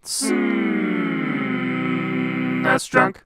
SNESdrunk.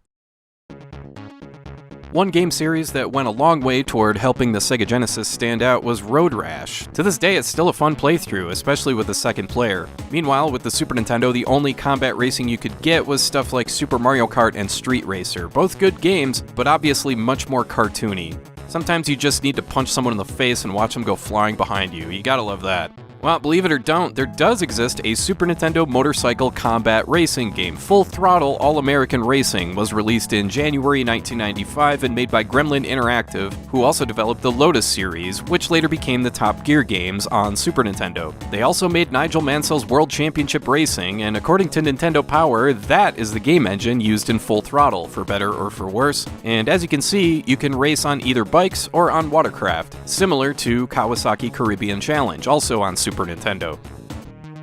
One game series that went a long way toward helping the Sega Genesis stand out was Road Rash. To this day, it's still a fun playthrough, especially with the second player. Meanwhile, with the Super Nintendo, the only combat racing you could get was stuff like Super Mario Kart and Street Racer. Both good games, but obviously much more cartoony. Sometimes you just need to punch someone in the face and watch them go flying behind you. You gotta love that. Well, believe it or don't, there does exist a Super Nintendo motorcycle combat racing game. Full Throttle All-American Racing was released in January 1995 and made by Gremlin Interactive, who also developed the Lotus series, which later became the Top Gear games on Super Nintendo. They also made Nigel Mansell's World Championship Racing, and according to Nintendo Power, that is the game engine used in Full Throttle, for better or for worse. And as you can see, you can race on either bikes or on watercraft, similar to Kawasaki Caribbean Challenge, also on Super Nintendo.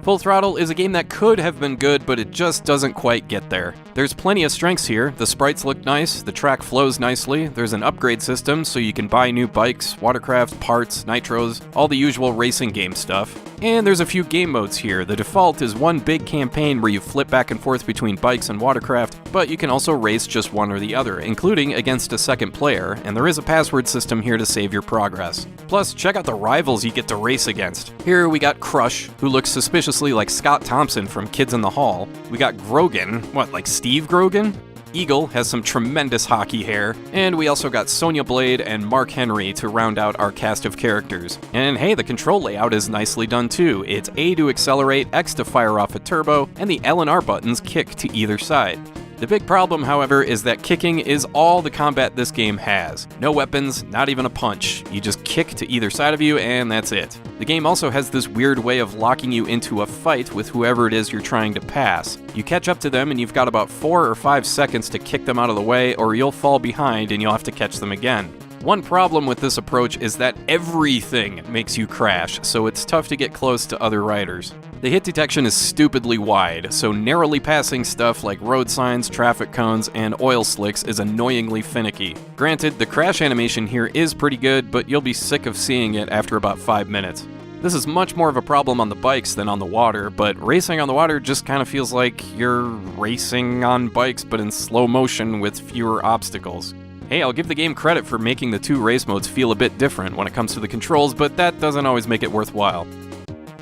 Full Throttle is a game that could have been good, but it just doesn't quite get there. There's plenty of strengths here. The sprites look nice, the track flows nicely, there's an upgrade system so you can buy new bikes, watercraft, parts, nitros, all the usual racing game stuff. And there's a few game modes here. The default is one big campaign where you flip back and forth between bikes and watercraft, but you can also race just one or the other, including against a second player, and there is a password system here to save your progress. Plus, check out the rivals you get to race against. Here we got Crush, who looks suspiciously like Scott Thompson from Kids in the Hall. We got Grogan, like Steve Grogan? Eagle has some tremendous hockey hair, and we also got Sonya Blade and Mark Henry to round out our cast of characters. And hey, the control layout is nicely done too. It's A to accelerate, X to fire off a turbo, and the L and R buttons kick to either side. The big problem, however, is that kicking is all the combat this game has. No weapons, not even a punch. You just kick to either side of you, and that's it. The game also has this weird way of locking you into a fight with whoever it is you're trying to pass. You catch up to them, and you've got about 4 or 5 seconds to kick them out of the way, or you'll fall behind and you'll have to catch them again. One problem with this approach is that everything makes you crash, so it's tough to get close to other riders. The hit detection is stupidly wide, so narrowly passing stuff like road signs, traffic cones, and oil slicks is annoyingly finicky. Granted, the crash animation here is pretty good, but you'll be sick of seeing it after about 5 minutes. This is much more of a problem on the bikes than on the water, but racing on the water just kind of feels like you're racing on bikes but in slow motion with fewer obstacles. Hey, I'll give the game credit for making the two race modes feel a bit different when it comes to the controls, but that doesn't always make it worthwhile.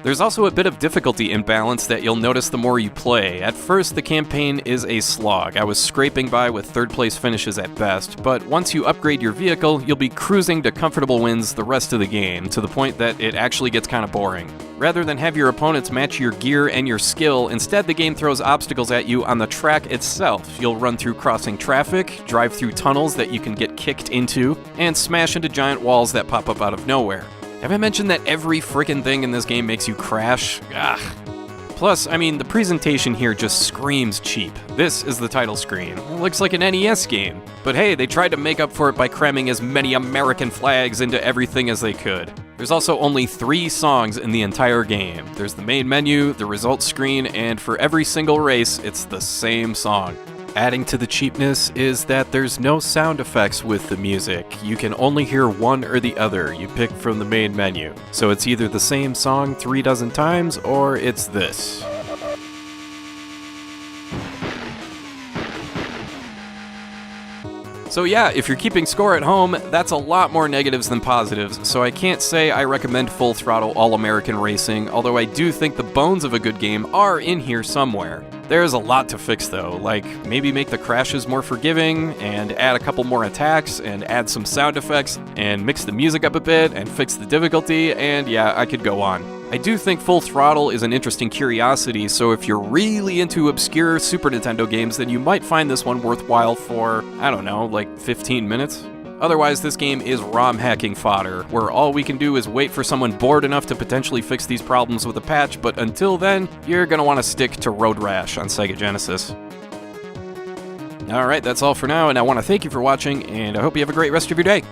There's also a bit of difficulty imbalance that you'll notice the more you play. At first, the campaign is a slog. I was scraping by with third-place finishes at best, but once you upgrade your vehicle, you'll be cruising to comfortable wins the rest of the game, to the point that it actually gets kind of boring. Rather than have your opponents match your gear and your skill, instead the game throws obstacles at you on the track itself. You'll run through crossing traffic, drive through tunnels that you can get kicked into, and smash into giant walls that pop up out of nowhere. Have I mentioned that every frickin' thing in this game makes you crash? Ugh. Plus, the presentation here just screams cheap. This is the title screen. It looks like an NES game. But hey, they tried to make up for it by cramming as many American flags into everything as they could. There's also only 3 songs in the entire game. There's the main menu, the results screen, and for every single race, it's the same song. Adding to the cheapness is that there's no sound effects with the music. You can only hear one or the other. You pick from the main menu. So it's either the same song 3 dozen times, or it's this. So yeah, if you're keeping score at home, that's a lot more negatives than positives, so I can't say I recommend Full Throttle All-American Racing, although I do think the bones of a good game are in here somewhere. There's a lot to fix though, like maybe make the crashes more forgiving, and add a couple more attacks, and add some sound effects, and mix the music up a bit, and fix the difficulty, and yeah, I could go on. I do think Full Throttle is an interesting curiosity, so if you're really into obscure Super Nintendo games, then you might find this one worthwhile for, 15 minutes? Otherwise, this game is ROM hacking fodder, where all we can do is wait for someone bored enough to potentially fix these problems with a patch, but until then, you're gonna want to stick to Road Rash on Sega Genesis. Alright, that's all for now, and I want to thank you for watching, and I hope you have a great rest of your day.